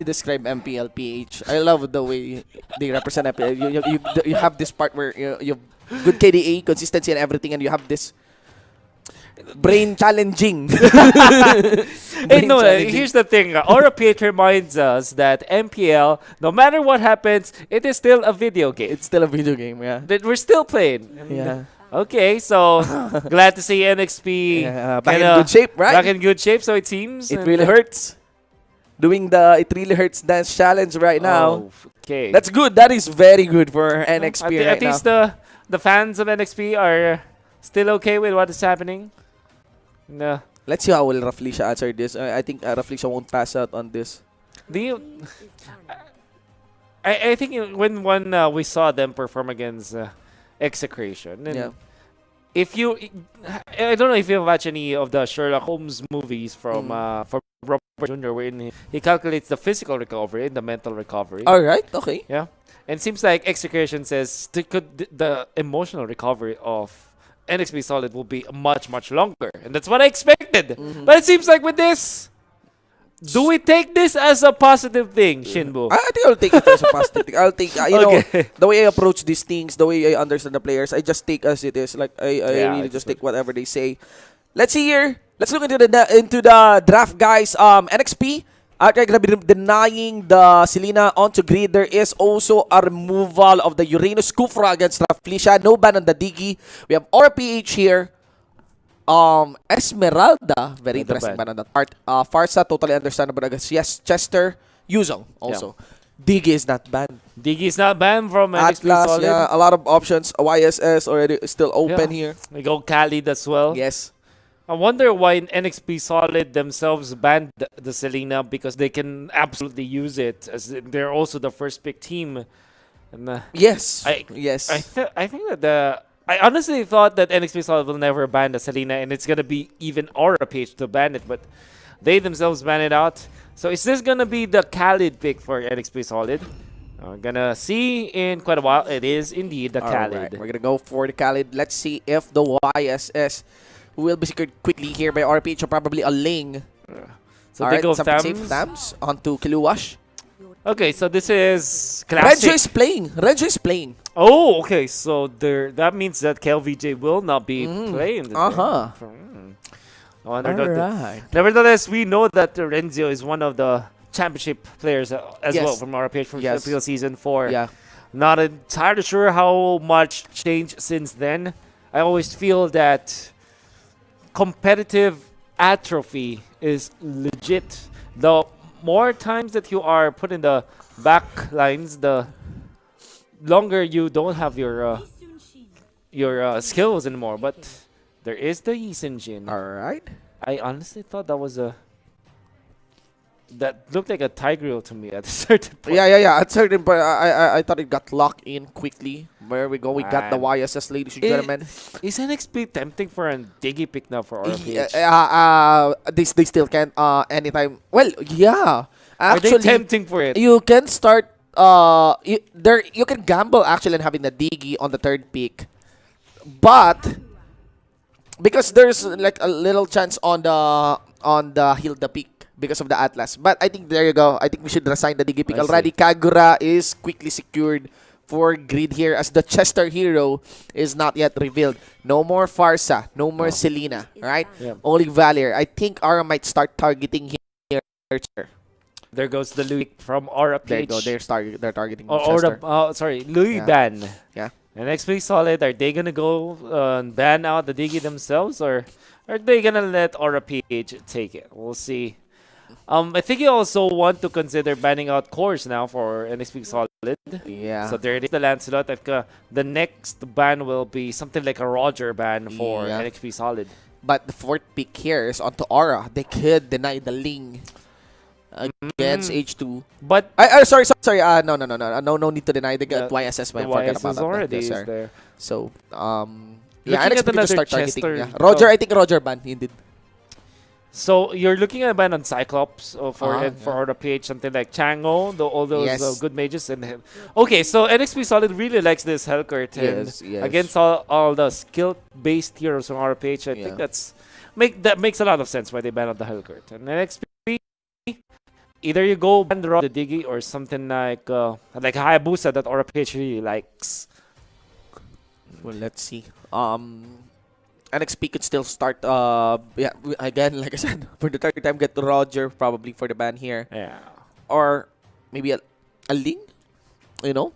describe MPL-PH. I love the way they represent MPL. You have this part where you have good KDA, consistency and everything, and you have this brain challenging. Hey, no, here's the thing. Aura-PH reminds us that MPL, no matter what happens, it is still a video game. It's still a video game, yeah. That we're still playing. Yeah. Okay, so glad to see NXP back in good shape, right? Back in good shape, so it seems. It really hurts. Doing the It Really Hurts dance challenge right now. Oh, okay. That's good. That is very good for NXP right now. At least the fans of NXP are still okay with what is happening. No. Let's see how will Raflisha answer this. I think Raflisha won't pass out on this. I think when we saw them perform against Execration, and if you, I don't know if you watch any of the Sherlock Holmes movies from Robert Jr., wherein he calculates the physical recovery and the mental recovery. All right, okay. Yeah, and it seems like Execration says the emotional recovery of NXP Solid will be much longer, and that's what I expected. But it seems like with this, do we take this as a positive thing, Shinbu? I think I'll take it as a positive thing. I'll take, you know, the way I approach these things, the way I understand the players, I just take as it is. Like, I really just take whatever they say. Let's see here. Let's look into the draft, guys. NXP are going to be denying the Selena onto grid. There is also a removal of the Uranus Kufra against Raflisha. No ban on the Digi. We have Aura-PH here. Esmeralda, very interesting ban on that part. Farsa, totally understandable against Chester. Yuzong also. Digi is not banned. Digi is not banned from NXP Atlas, Solid. yeah, a lot of options. YSS already still open here. We go Khalid as well. Yes. I wonder why NXP Solid themselves banned the Selena, because they can absolutely use it, as they're also the first pick team. And, yes. I think that I honestly thought that NXP Solid will never ban the Selena, and it's gonna be even Aura-PH to ban it, but they themselves ban it out. So is this gonna be the Khalid pick for NXP Solid? We're gonna see in quite a while. It is indeed the Khalid. Right. We're gonna go for the Khalid. Let's see if the YSS will be secured quickly here by Aura-PH, or probably a Ling. So they go Thams onto Kiluwash. Okay, so this is classic. Renjo is playing. Oh, okay. So that means that KLVJ will not be playing. Nevertheless, we know that Renzo is one of the championship players as well from RPH from MPL Season 4. Yeah. Not entirely sure how much changed since then. I always feel that competitive atrophy is legit. The more times that you are put in the back lines, the longer you don't have your skills anymore. But there is the Yisenjin. Alright. I honestly thought that looked like a Tigreal to me at a certain point. Yeah. At certain point, I thought it got locked in quickly. Where we go, we got the YSS, ladies and gentlemen. Is NXP tempting for a Digi pick now for RPH? They still can anytime. Well, yeah. Actually, are they tempting for it? You can start. You can gamble actually on having the Digi on the third pick, but because there's like a little chance on the Hilda pick because of the Atlas. But I think there you go. I think we should resign the Digi pick already. Kagura is quickly secured for grid here, as the Chester hero is not yet revealed. No more Farsa, no more Selena, right? Only Valier. I think Aura might start targeting here. There goes the Louis from Aura-PH. There you go. They're targeting Chester. Louis ban. Yeah. And NXP Solid, are they gonna go ban out the Digi themselves, or are they gonna let Aura-PH take it? We'll see. I think you also want to consider banning out cores now for NXP Solid. Yeah. So there it is, the Lancelot. The next ban will be something like a Roger ban for NXP Solid. But the fourth pick here is onto Aura. They could deny the Ling against H2. But sorry. No need to deny the YSS. I forgot about that. Already is there. So NXP to start targeting. Roger, I think Roger ban indeed. So you're looking at a ban on Cyclops for Aura-PH, something like Chango, all those good mages. And okay, so NXP Solid really likes this Hellcourt. Against all the skill-based heroes from Aura-PH, I think that makes a lot of sense why they ban out the Hellcourt. And NXP, either you go band the Diggy or something like Hayabusa that Aura-PH really likes. Well, let's see. NXP could still start. Yeah, again, like I said, for the third time, get to Roger probably for the ban here, Yeah. or maybe a Ling. You know,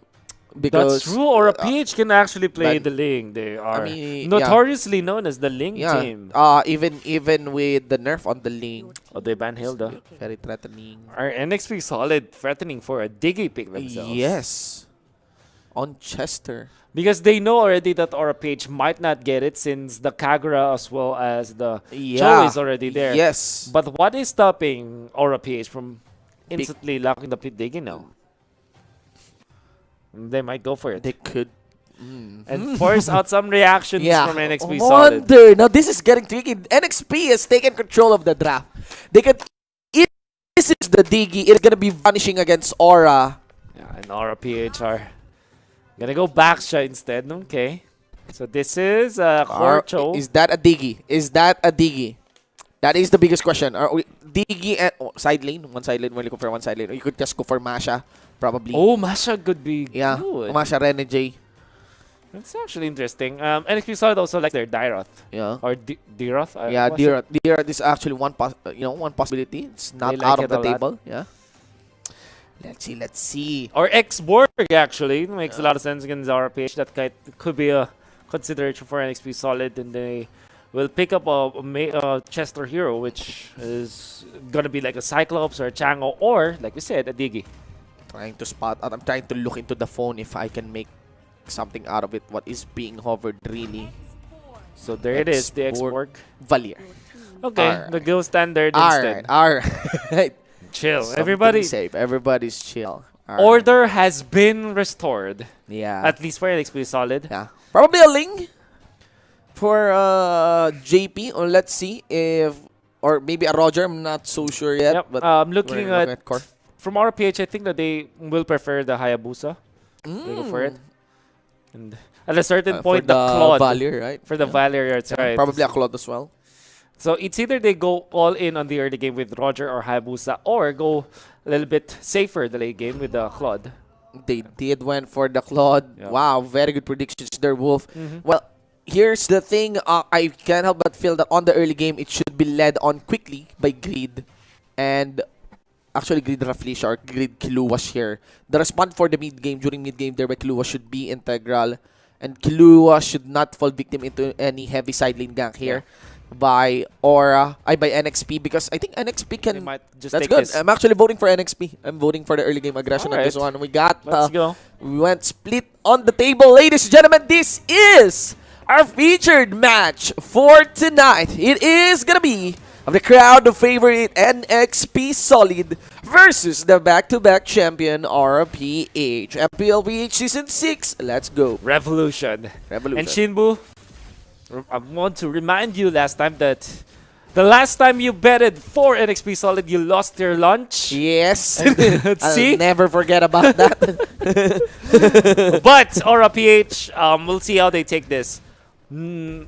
because That's true. Aura-PH can actually play ban- the Ling. They are mean, notoriously known as the Ling yeah. team. Even with the nerf on the Ling, Oh, they ban Hilda. very threatening. Are NXP solid threatening for a Diggy pick themselves? Yes, on Chester. Because they know already that Aura-PH might not get it since the Kagura as well as the Cho is already there. Yes. But what is stopping Aura-PH from instantly locking the Diggy now? They might go for it. They could. And force out some reactions from NXP I Solid. wonder. Now this is getting tricky. NXP has taken control of the draft. They can. If this is the Diggy, it's gonna be vanishing against Aura. Yeah, and Aura-PH are gonna go Backsha instead. Okay. So this is Corcho. Is that a Diggy? Is that a Diggy? That is the biggest question. Are we Diggy and side lane? One side lane. We're looking for one side lane. Or you could just go for Masha, probably. Oh, Masha could be good. Masha, Renegade. That's actually interesting. NXP Solid also likes their Dyroth. Yeah. Or Dyroth? Dirat is actually one possibility. It's not They like out of it the a lot. table. Yeah. Let's see. Or X-Borg, actually. Makes a lot of sense against Aura-PH. That could be a consideration for NXP Solid. And they will pick up a Chester hero, which is going to be like a Cyclops or a Chango. Or, like we said, a Diggy. Trying to spot out. I'm trying to look into the phone if I can make something out of it. What is being hovered really? So there it is, the X-Borg. Valier. Okay, the Go Standard instead. Alright. Chill. Something Everybody. safe. Everybody's chill. Alright. Order has been restored. Yeah. At least for NXP Solid. Yeah. Probably a Ling for JP. Or let's see if, or maybe a Roger. I'm not so sure yet. Yep. But I'm looking at core. from Aura-PH, I think that they will prefer the Hayabusa. They go for it. And at a certain point, the Claude. Valier, right? For the Valier, that's right. Probably a Claude as well. So it's either they go all in on the early game with Roger or Hayabusa, or go a little bit safer the late game with the Claude. They did went for the Claude. Yeah. Wow, very good predictions there, Wolf. Well, here's the thing. I can't help but feel that on the early game, it should be led on quickly by Greed. And actually, Greed Raflish or Greed Kiluwas here. The response for the mid-game, during mid-game there by Kiluwas should be integral. And Kiluwas should not fall victim into any heavy side lane gank here. By Aura, by NXP, because I think NXP can. They might just That's take good. this. I'm actually voting for NXP. I'm voting for the early game aggression on this one. We got. Let's go. We went split on the table, ladies and gentlemen. This is our featured match for tonight. It is gonna be of the crowd favorite NXP Solid versus the back-to-back champion Aura-PH. MPL-PH Season 6. Let's go. Revolution. Revolution. And Shinbu, I want to remind you last time that the last time you betted for NXP Solid, you lost your lunch. Yes. See? I'll never forget about that. But Aura-PH, we'll see how they take this. When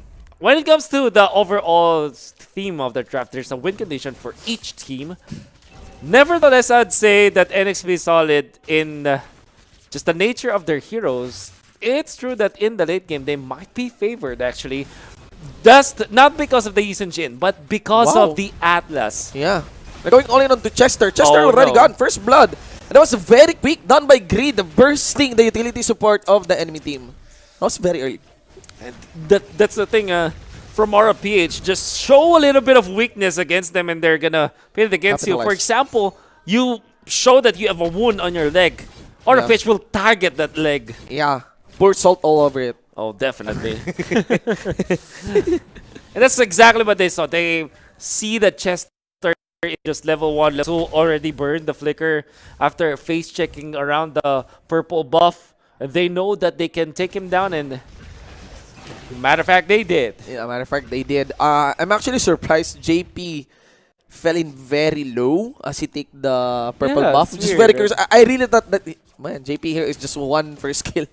it comes to the overall theme of the draft, there's a win condition for each team. Nevertheless, I'd say that NXP Solid, in just the nature of their heroes, it's true that in the late game, they might be favored, actually. Just not because of the Yi Sun-Jin, but because of the Atlas. Yeah. They're going all in onto Chester. Chester Oh, already no. gone. First blood. And that was very quick, done by Greed, bursting the utility support of the enemy team. That was very early. And that's the thing, from Aura-PH, just show a little bit of weakness against them and they're gonna pin it against you. For Capitalize. example, you show that you have a wound on your leg. Aura-PH will target that leg. Yeah. Pour salt all over it. Oh, definitely. And that's exactly what they saw. They see that Chester is just level 1, level 2, already burned the flicker after face checking around the purple buff. They know that they can take him down, and matter of fact, they did. Yeah, matter of fact, they did. I'm actually surprised JP fell in very low as he take the purple Yeah, buff, it's which is weird, very right? curious. I really thought that, man, JP here is just one first kill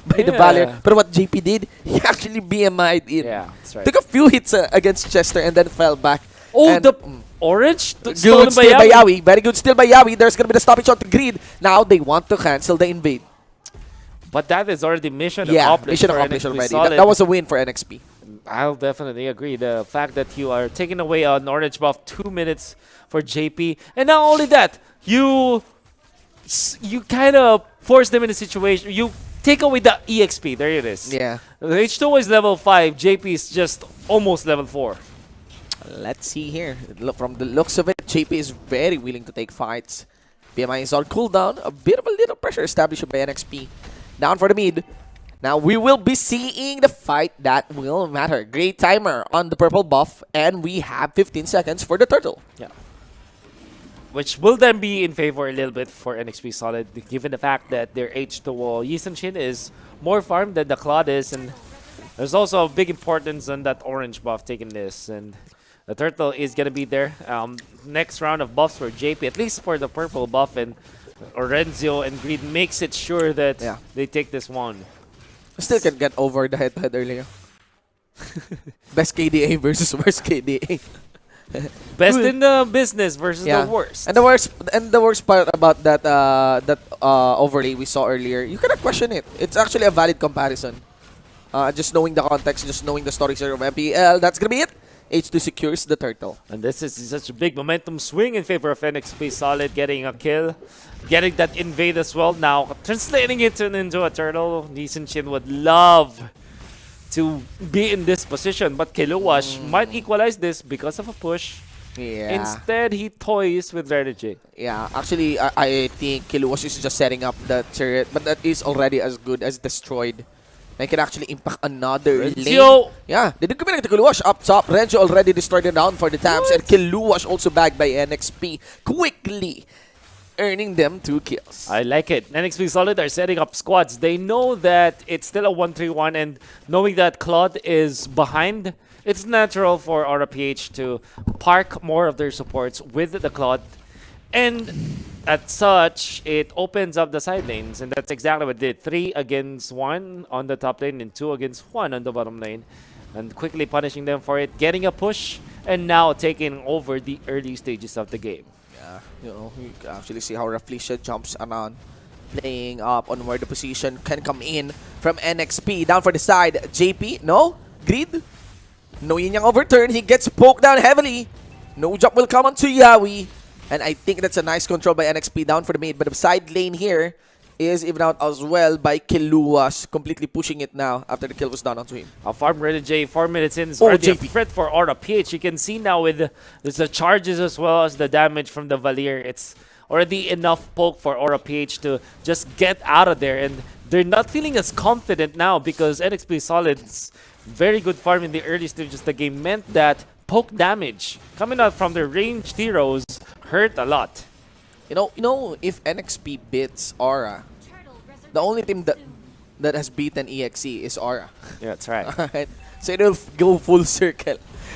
by the Yeah. Valier. But what JP did, he actually BMI'd in. Yeah, that's right. Took a few hits against Chester and then fell back. Oh, And, the Orange? Good Stolen by steal by Yawi. Yawi. Very good steal by Yawi. There's gonna be the stoppage on the grid. Now they want to cancel the invade. But that is already mission Yeah, accomplished. mission for accomplished NXP already. Solid. That was a win for NXP. I'll definitely agree. The fact that you are taking away an orange buff 2 minutes for JP, and not only that, you kind of force them in a situation. You take away the EXP. There it is. Yeah. The H2 is level 5. JP is just almost level 4. Let's see here. Look, from the looks of it, JP is very willing to take fights. PMI is on cooldown. A bit of a little pressure established by NXP. Down for the mid. Now we will be seeing the fight that will matter. Great timer on the purple buff, and we have 15 seconds for the turtle. Yeah. Which will then be in favor a little bit for NXP Solid, given the fact that their H2O Yisun is more farmed than the Claude is, and there's also a big importance on that orange buff taking this, and the turtle is gonna be there. Next round of buffs for JP, at least for the purple buff, and Orenzio and Greed makes it sure that they take this one. Still can get over the head-to-head earlier. Best KDA versus worst KDA. Best in the business versus the worst. And the worst part about that overlay we saw earlier, you cannot question it. It's actually a valid comparison. Just knowing the context, just knowing the stories of MPL, that's gonna be it. H2 secures the turtle. And this is such a big momentum swing in favor of NXP Solid, getting a kill, getting that invade as well. Now, translating it into a turtle, Nissan would love to be in this position, but Kiluwash might equalize this because of a push. Yeah. Instead, he toys with Renegade. Yeah, actually, I think Kiluwash is just setting up the turret, but that is already as good as destroyed. They can actually impact another lane. Yeah, they did commit to Kiluwash up top. Renjo already destroyed it down for the Tams, and Kiluwash also bagged by NXP quickly, earning them 2 kills. I like it. NXP Solid are setting up squads. They know that it's still a 1-3-1, and knowing that Claude is behind, it's natural for Aura-PH to park more of their supports with the Claude. And as such, it opens up the side lanes, and that's exactly what it did. 3 against 1 on the top lane and 2 against 1 on the bottom lane. And quickly punishing them for it, getting a push, and now taking over the early stages of the game. Yeah, you can actually see how Raflesia jumps around, playing up on where the position can come in from NXP. Down for the side, JP, no? Greed? No yin yang overturn, he gets poked down heavily. No jump will come onto Yawi. And I think that's a nice control by NXP down for the mid. But the side lane here is even out as well by Kiluwash, completely pushing it now after the kill was done onto him. A farm ready J, 4 minutes in, is already a threat for Aura-PH. You can see now with the charges as well as the damage from the Valier, it's already enough poke for Aura-PH to just get out of there. And they're not feeling as confident now because NXP Solid's very good farm in the early stages of the game meant that poke damage coming out from their ranged heroes hurt a lot. You know, if NXP beats Aura, the only team that has beaten EXE is Aura. Yeah, that's right. Alright, so it'll go full circle.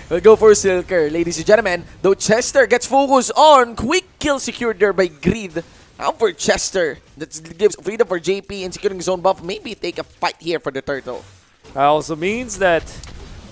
We'll go for Silker, ladies and gentlemen. Though Chester gets focused on, quick kill secured there by Greed. Now for Chester, that gives freedom for JP in securing his own buff. Maybe take a fight here for the turtle. That also means that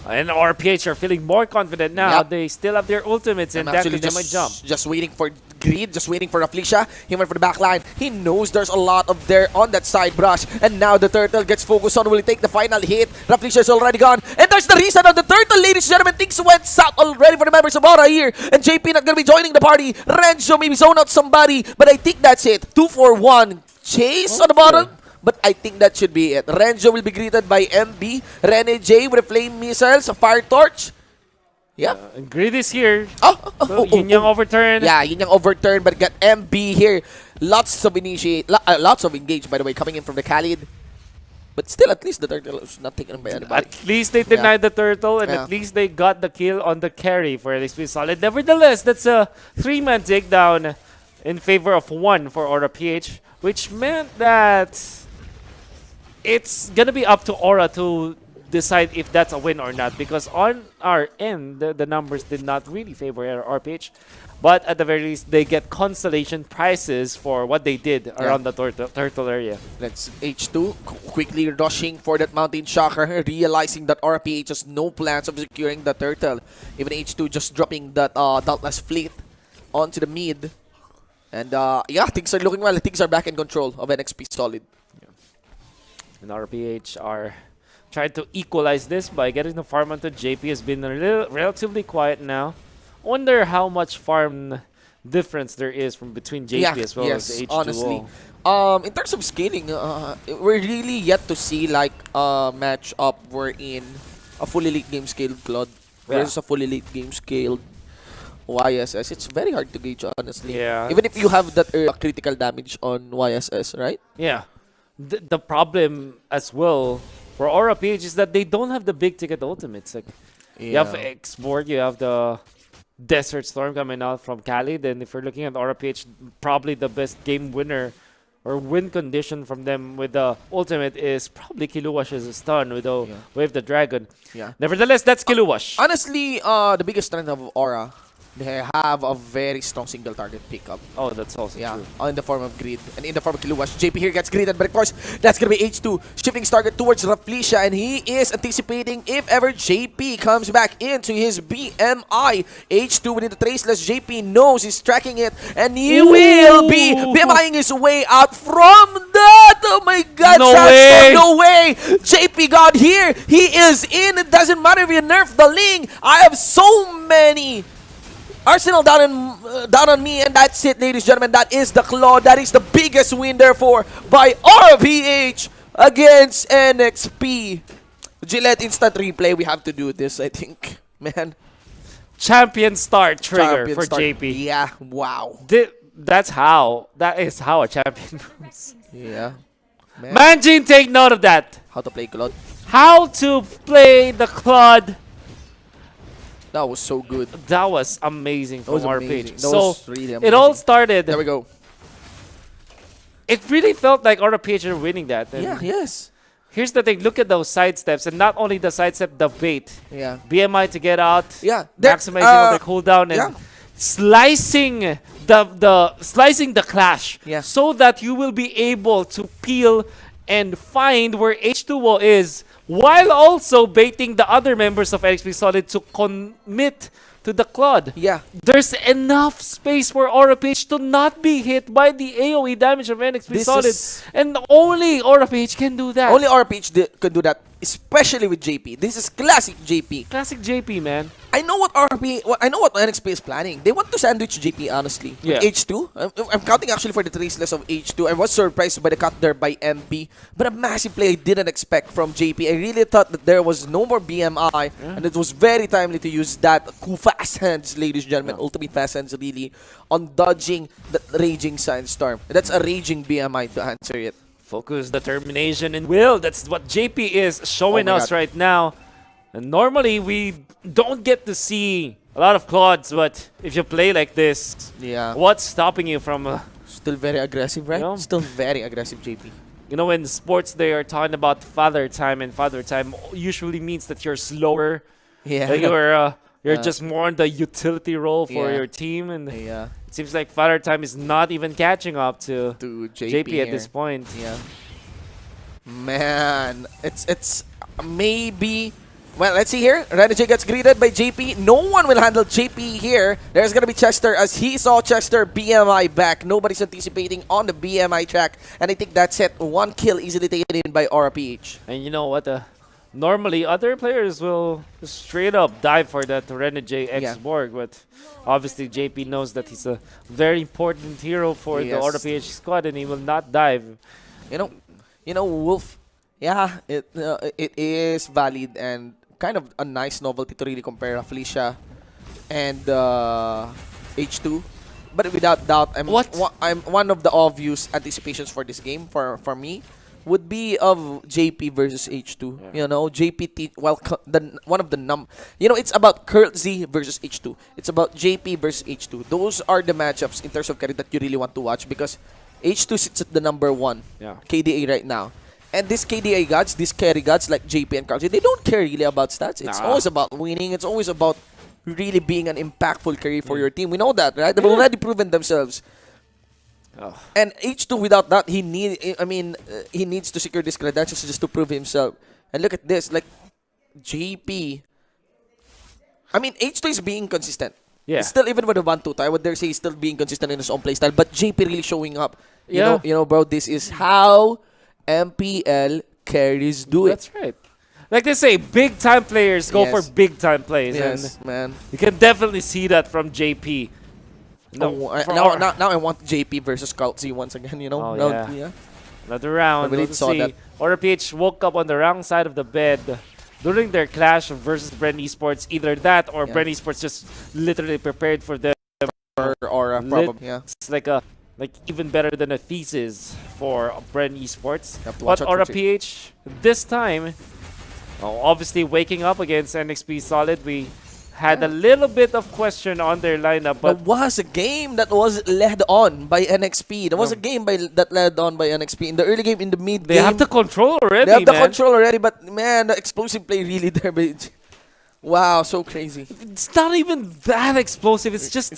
and Aura-PH are feeling more confident now. Yep. They still have their ultimates and that they might jump. Just waiting for Greed, just waiting for Raflesia. He went for the back line. He knows there's a lot of there on that side brush. And now the turtle gets focused on. Will he take the final hit? Raflesia is already gone. And there's the reason of the turtle, ladies and gentlemen. Things went south already for the members of Aura here. And JP not going to be joining the party. Renzo maybe zone out somebody. But I think that's it. 2-4-1. Chase on the bottom. But I think that should be it. Renzo will be greeted by MB. Rene J with a flame missiles, a fire torch. Yeah. And Greed is here. Yin Yang overturn. Yeah, Yin Yang overturn, but got MB here. Lots of engage, by the way, coming in from the Khalid. But still, at least the turtle is not taken by anybody. At least they denied the turtle, and at least they got the kill on the carry for NXP Solid. Nevertheless, that's a 3-man takedown in favor of 1 for Aura-PH, which meant that it's gonna be up to Aura to decide if that's a win or not, because on our end, the numbers did not really favor Aura-PH. But at the very least, they get consolation prizes for what they did around the turtle area. Let's H2 quickly rushing for that Mountain Shocker, realizing that RPH has no plans of securing the turtle. Even H2 just dropping that Dauntless Fleet onto the mid. And yeah, things are looking well. Things are back in control of NXP Solid. And RPH are trying to equalize this by getting the farm onto JP. Has been relatively quiet now. Wonder how much farm difference there is from between JP as well as H2O. Honestly. In terms of scaling, we're really yet to see like a matchup wherein a fully late game scaled Claude versus a fully late game scaled YSS. It's very hard to gauge, honestly. Yeah. Even if you have that critical damage on YSS, right? Yeah. The problem as well for Aura PH is that they don't have the big ticket ultimates. Like you have X-Board, you have the Desert Storm coming out from Cali. Then if you're looking at Aura PH, probably the best game winner or win condition from them with the ultimate is probably Kiluwash's stun with the Wave the Dragon. Yeah. Nevertheless, that's Kiluwash. Honestly, the biggest strength of Aura, they have a very strong single target pickup. Oh, that's also true. In the form of Greed. And in the form of Kiluwash, JP here gets greeted, but of course, that's going to be H2 shifting his target towards Raflesia, and he is anticipating if ever JP comes back into his BMI. H2 within the traceless, JP knows he's tracking it, and he will be BMIing his way out from that. Oh my god, no way. No way! JP got here, he is in, it doesn't matter if you nerf the Ling. I have so many Arsenal down on me, and that's it, ladies and gentlemen. That is the Claw. That is the biggest win, therefore, by RPH against NXP. Gillette instant replay. We have to do this, I think. Man. Champion start trigger for JP. Yeah, wow. That is how a champion moves. Yeah. Man. Manjin, take note of that. How to play Claude. How to play the Claude. That was so good. That was amazing from RPH. So really amazing. It all started. There we go. It really felt like RPH are winning that. And yes. Here's the thing. Look at those sidesteps, and not only the sidestep, the bait. Yeah. BMI to get out. Yeah. Maximizing on the cooldown and slicing the clash. Yeah. So that you will be able to peel and find where H2O is, while also baiting the other members of NXP Solid to commit to the Claude. Yeah. There's enough space for RPH to not be hit by the AoE damage of NXP Solid. And only RPH can do that. Only RPH can do that, especially with JP. This is classic JP. Classic JP, man. I know what NXP is planning. They want to sandwich JP, honestly. Yeah. With H2. I'm counting actually for the traceless of H2. I was surprised by the cut there by MP. But a massive play I didn't expect from JP. I really thought that there was no more BMI. And it was very timely to use that fast hands, ladies and gentlemen. Ultimate fast hands really on dodging the Raging Sandstorm. That's a Raging BMI to answer it. Focus, determination, and will. That's what JP is showing us right now. And normally, we don't get to see a lot of Claudes, but if you play like this, what's stopping you from... Still very aggressive, right? You know? Still very aggressive, JP. You know, in sports, they are talking about father time, and father time usually means that you're slower. Yeah. You're just more on the utility role for your team, and it seems like father time is not even catching up to JP at this point. Yeah. Man, it's maybe... Well, let's see here. Renegade gets greeted by JP. No one will handle JP here. There's going to be Chester as he saw Chester BMI back. Nobody's anticipating on the BMI track. And I think that's it. One kill easily taken in by RPH. And you know what? Normally, other players will straight up dive for that Renegade X-Borg. But obviously, JP knows that he's a very important hero for the RPH squad. And he will not dive. You know, Wolf. Yeah, it is valid and kind of a nice novelty to really compare Felicia and H2. But without doubt, I'm one of the obvious anticipations for this game for me would be of JP versus H2. Yeah. You know, JP one of the it's about Curl Z versus H2. It's about JP versus H2. Those are the matchups in terms of carry that you really want to watch because H2 sits at the #1 KDA right now. And these KDA gods, these carry gods like JP and Carl, they don't care really about stats. It's always about winning. It's always about really being an impactful carry for your team. We know that, right? They've already proven themselves. Oh. And H2 without that, he needs to secure these credentials just to prove himself. And look at this, like JP. I mean, H2 is being consistent. Yeah. Still, even with the 1-2, I would dare say he's still being consistent in his own playstyle. But JP really showing up. Yeah. You know, bro, this is how MPL carries do it. That's right. Like they say, big time players go for big time plays. Yes, and man. you can definitely see that from JP. Now I want JP versus Carl Z once again, you know? Oh, yeah. Another round. really Let's saw see. that. MPL-PH woke up on the wrong side of the bed during their clash versus Bren Esports. Either that or Bren Esports just literally prepared for them. Or a problem, yeah. It's like even better than a thesis for Bren Esports. But MPL-PH this time, obviously waking up against NXP Solid, we had a little bit of question on their lineup, but there was a game that was led on by NXP. There was a game that led on by NXP in the early game, in the mid game. They have the control already. They have the control already, but man, the explosive play really there. But wow, so crazy. It's not even that explosive. It's just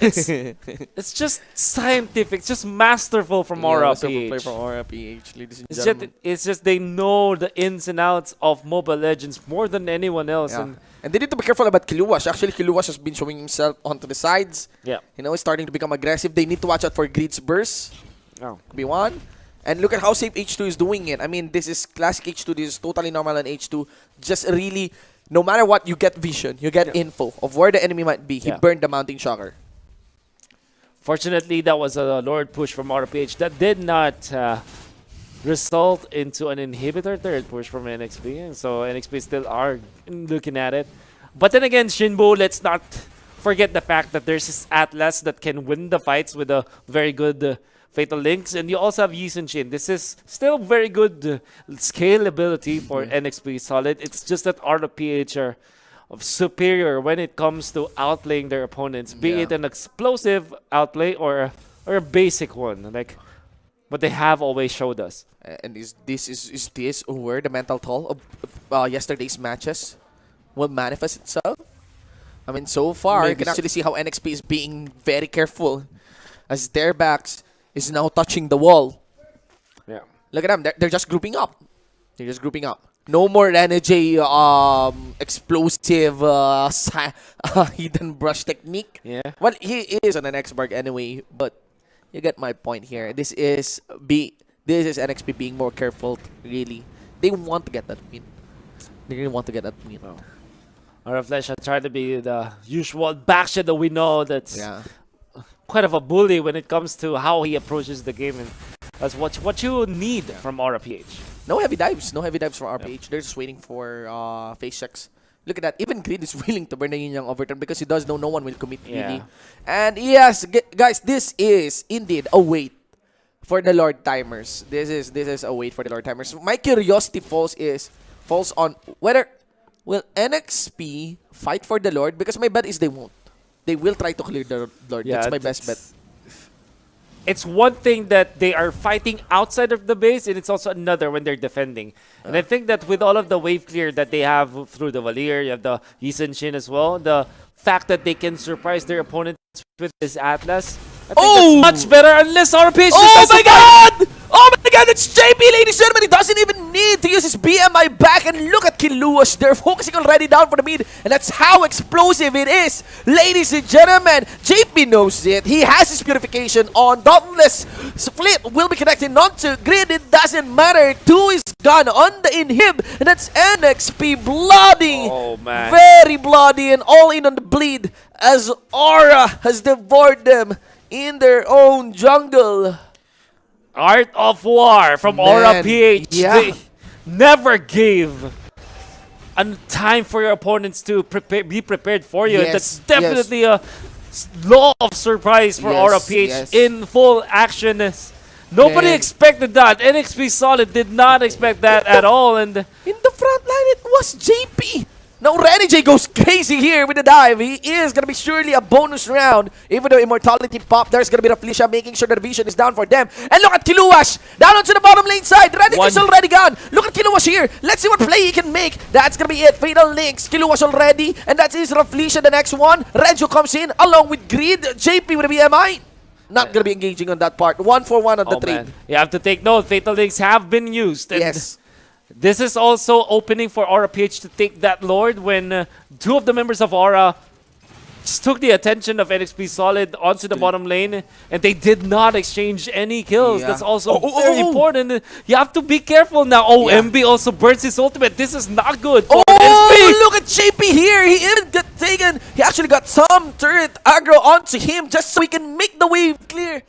it's just scientific. It's just masterful from MPL-PH. From MPL-PH, ladies and gentlemen. It's just they know the ins and outs of Mobile Legends more than anyone else. Yeah. And they need to be careful about Kiluwash. Actually, Kiluwash has been showing himself onto the sides. Yeah. You know, he's starting to become aggressive. They need to watch out for Greed's burst. Oh. Be one. And look at how safe H2 is doing it. I mean, this is classic H2. This is totally normal on H2. Just really, no matter what, you get vision. You get info of where the enemy might be. He burned the Mounting Shocker. Fortunately, that was a Lord push from MPL-PH that did not result into an inhibitor third push from NXP. And so NXP still are looking at it. But then again, Shinbo, let's not forget the fact that there's this Atlas that can win the fights with a very good Fatal Links. And you also have Yi Sun Shin. This is still very good scalability for NXP Solid. It's just that MPL-PH are superior when it comes to outplaying their opponents, be it an explosive outplay or a basic one, like what they have always showed us. And is this where the mental toll of yesterday's matches will manifest itself? I mean, so far, you can actually see how NXP is being very careful as their backs is now touching the wall. Yeah. Look at them. They're just grouping up. They're just grouping up. No more energy, explosive, hidden brush technique. Yeah. Well, he is on an X-Barg anyway, but you get my point here. This is NXP being more careful, really. They want to get that win. They really want to get that win. Oh. Reflection tried to be the usual backshot that we know that's quite of a bully when it comes to how he approaches the game, and that's what you need from MPL-PH. No heavy dives. No heavy dives from MPL-PH. They're just waiting for face checks. Look at that. Even Greed is willing to burn the Yin Yang overturn because he does know no one will commit really. And yes, guys, this is indeed a wait for the Lord Timers. This is a wait for the Lord Timers. My curiosity falls on whether will NXP fight for the Lord, because my bet is they won't. They will try to clear the Lord. That's my best bet. It's one thing that they are fighting outside of the base, and it's also another when they're defending. And I think that with all of the wave clear that they have through the Valier, you have the Yi Sun Shin as well, the fact that they can surprise their opponents with this Atlas, I think that's much better unless MPL-PH Oh my god! Oh my god, it's JP, ladies and gentlemen. He doesn't even need to use his BMI back. And look at Kiluwash. They're focusing already down for the mid. And that's how explosive it is. Ladies and gentlemen, JP knows it. He has his purification on. Dauntless Split will be connecting onto Grid. It doesn't matter. 2 is gone on the inhib. And that's NXP bloody. Oh, man. Very bloody and all in on the bleed as Aura has devoured them in their own jungle. Art of War from MPL-PH. They never gave a time for your opponents to be prepared for you. That's definitely a law of surprise for MPL-PH in full action. Nobody expected that. NXP Solid did not expect that at all. And in the front line, it was JP. Now Renijay goes crazy here with the dive. He is going to be surely a bonus round. Even though Immortality pop, there's going to be the Felicia making sure the vision is down for them. And look at Kiluash down onto the bottom lane side. Renijay's already gone. Look at Kiluash here. Let's see what play he can make. That's going to be it. Fatal Links. Kiluash already. And that is Felicia, the next one. Renjo comes in along with Greed. JP with the BMI. Not going to be engaging on that part. 1-for-1 on the trade. Man. You have to take note. Fatal Links have been used. And yes. This is also opening for Aura-PH to take that Lord when two of the members of Aura just took the attention of NXP Solid onto the bottom lane, and they did not exchange any kills. Yeah. That's also very important. You have to be careful now. Oh, Yeah. MB also burns his ultimate. This is not good for Oh, NXP. look at JP here. He even got taken. He actually got some turret aggro onto him just so he can make the wave clear.